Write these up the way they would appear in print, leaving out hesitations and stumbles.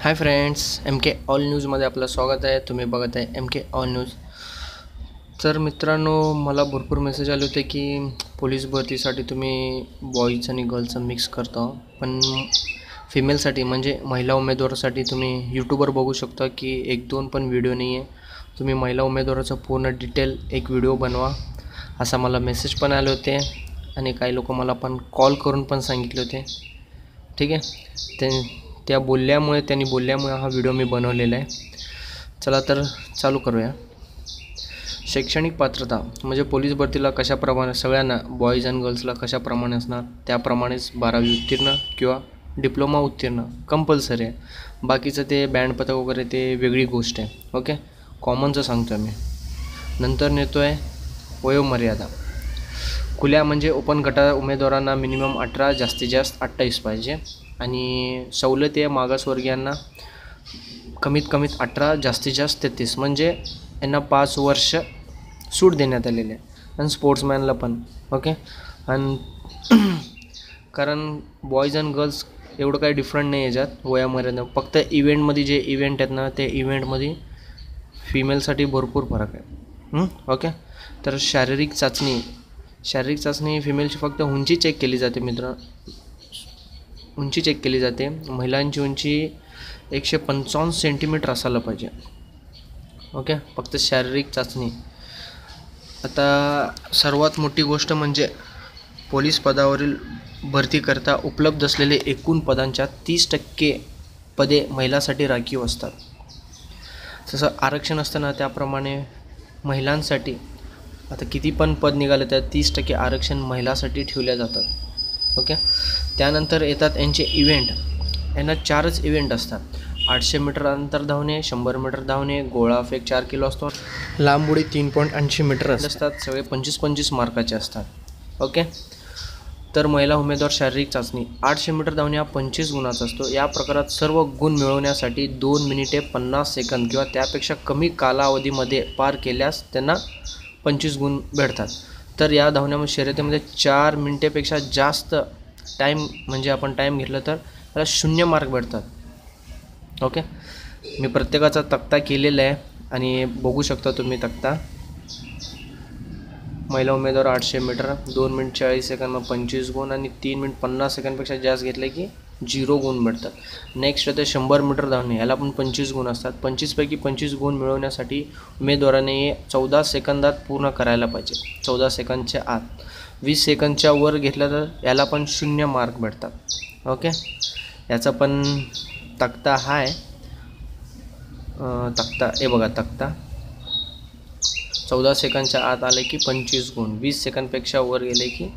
Hi friends, M K all न्यूजमध्ये आपलं स्वागत आहे. तुम्ही बघत आहे एम के ऑल न्यूज. तर मित्रांनो, मला भरपूर मेसेज आले होते की पोलीस भरतीसाठी तुम्ही बॉईज आणि गर्ल्सचं मिक्स करता, पण फिमेलसाठी म्हणजे महिला उमेदवारासाठी तुम्ही यूट्यूबवर बघू शकता की एक दोन पण व्हिडिओ नाही आहे. तुम्ही महिला उमेदवाराचं पूर्ण डिटेल एक व्हिडिओ बनवा, असा मला मेसेज पण आले होते आणि काही लोक मला पण कॉल करून पण सांगितले होते. ठीक आहे, त्यांनी बोलल्यामुळे हा व्हिडिओ मी बनवलेला आहे. चला तर चालू करूया. शैक्षणिक पात्रता म्हणजे पोलीस भरतीला कशाप्रमाणे सगळ्यांना बॉईज अँड गर्ल्सला कशाप्रमाणे असणार त्याप्रमाणेच 12वी उत्तीर्ण किंवा डिप्लोमा उत्तीर्ण कंपल्सरी आहे. बाकीचं ते बँड पथक वगैरे ते वेगळी गोष्ट आहे. ओके, कॉमनचं सांगतो मी. नंतर नेतो आहे वयोमर्यादा. खुल्या म्हणजे ओपन गटा उमेदवारांना मिनिमम 18, जास्तीत जास्त 28 पाहिजे आणि सवलत आहे मागासवर्गीयांना कमीत कमीत 18, जास्तीत जास्त 33, म्हणजे यांना 5 वर्ष सूट देण्यात आलेली आहे. आणि स्पोर्ट्समॅनला पण ओके. आणि कारण बॉईज अँड गर्ल्स एवढं काही डिफरंट नाही याच्यात वयामर्यादा, फक्त इव्हेंटमध्ये जे इव्हेंट आहेत ना ते इव्हेंटमध्ये फिमेलसाठी भरपूर फरक आहे. ओके, तर शारीरिक चाचणी फिमेलची फक्त उंची चेक केली जाते मित्र. उंची चेक केली जाते. महिलांची उंची 155 सेंटीमीटर असायला पाहिजे. ओके, फक्त शारीरिक चाचणी. आता सर्वात मोठी गोष्ट म्हणजे पोलीस पदावरील भरतीकरता उपलब्ध असलेले एकूण पदांच्या 30% पदे महिलांसाठी राखीव असतात. जसं आरक्षण असतं ना त्याप्रमाणे महिलांसाठी आता किती पण पद निघाले तर 30% आरक्षण महिलांसाठी ठेवल्या जातात. ओके, त्यानंतर येतात यांचे इव्हेंट. यांना 4च इव्हेंट असतात. 800 मीटर अंतर धावणे, 100 मीटर धावणे, गोळाफेक 4 किलो असतो, लांब उडी 3.80 मीटर असतात. सगळे 25-25 मार्काचे असतात. ओके, तर महिला उमेदवार शारीरिक चाचणी 800 मीटर धावणे हा 25 गुणाचा असतो. या प्रकारात सर्व गुण मिळवण्यासाठी 2 मिनिटे 50 सेकंद किंवा त्यापेक्षा कमी कालावधीमध्ये पार केल्यास त्यांना 25 गुण भेटतात. तर या धावण्यामध्ये शर्यतीमध्ये 4 मिनिटेपेक्षा जास्त टाईम म्हणजे आपण टाईम घेतलं तर त्याला 0 मार्क भेटतात. ओके, मी प्रत्येकाचा तक्ता केलेला आहे आणि बघू शकता तुम्ही तक्ता. महिला उमेदवार 800 मीटर 2 मिनिट 40 सेकंद 25 गुण आणि 3 मिनिट 50 सेकंदपेक्षा जास्त घेतले की 0 गुण भेटतात. नेक्स्ट येते 100 मीटर धावणे. याला पण 25 गुण असतात. 25पैकी 25 गुण मिळवण्यासाठी उमेदवाराने 14 सेकंदात पूर्ण करायला पाहिजे. 14 सेकंदच्या आत. 20 सेकंदच्या वर घेतलं तर याला पण 0 मार्क भेटतात. ओके, याचा पण तक्ता आहे. तक्ता हे बघा, तक्ता 14 सेकंदच्या आत आले की 25 गुण, 20 सेकंदपेक्षा वर गेले की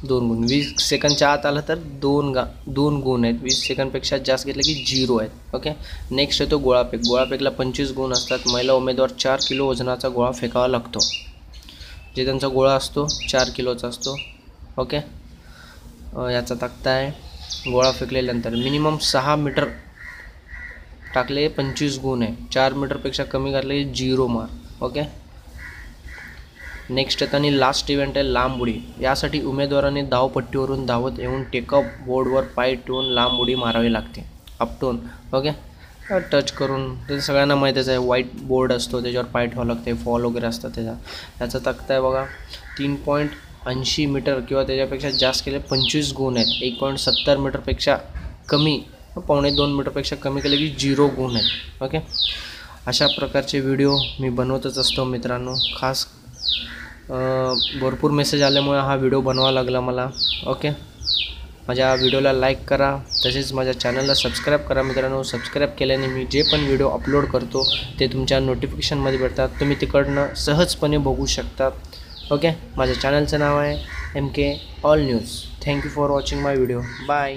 2 गुण, 20 सेकंदच्या आत आलं तर 2 गुण आहेत, 20 सेकंदपेक्षा जास्त घेतले की 0 आहेत. ओके, नेक्स्ट येतो गोळाफेक. गोळाफेकला 25 गुण असतात. महिला उमेदवार 4 किलो वजनाचा गोळा फेकावा लागतो. जे त्यांचा गोळा असतो 4 किलोचा असतो. ओके, याचा तक्ता आहे. गोळा फेकल्यानंतर मिनिमम 6 मीटर टाकले 25 गुण आहे. 4 मीटरपेक्षा कमी घातले 0 मार्क. ओके, नेक्स्ट येतं आणि लास्ट इव्हेंट आहे लांब उडी. यासाठी उमेदवाराने धावपट्टीवरून धावत येऊन टेकअप बोर्डवर पाय ठेवून लांब उडी मारावी लागते. अपटून ओके, टच करून. ते सगळ्यांना माहीतच आहे. व्हाईट बोर्ड असतो त्याच्यावर पाय ठेवावं लागते. फॉल वगैरे असतात याचा तक्ता आहे बघा. 3.80 मीटर किंवा त्याच्यापेक्षा जास्त केले 25 गुण आहेत. 1.70 मीटरपेक्षा कमी 1.25 मीटरपेक्षा कमी केले की 0 गुण आहेत. ओके, अशा प्रकारचे व्हिडिओ मी बनवतच असतो मित्रांनो. खास भरपूर मेसेज आल्यामुळे हा व्हिडिओ बनवावा लागला मला. ओके, माझ्या व्हिडिओला लाईक करा, तसेच माझ्या चॅनलला सबस्क्राईब करा मित्रांनो. सबस्क्राईब केल्याने मी जे पण व्हिडिओ अपलोड करतो ते तुमच्या नोटिफिकेशनमध्ये भेटतात. तुम्ही तिकडनं सहजपणे बघू शकता. ओके, माझ्या चॅनलचं नाव आहे M K all news. Thank you for watching my video. Bye.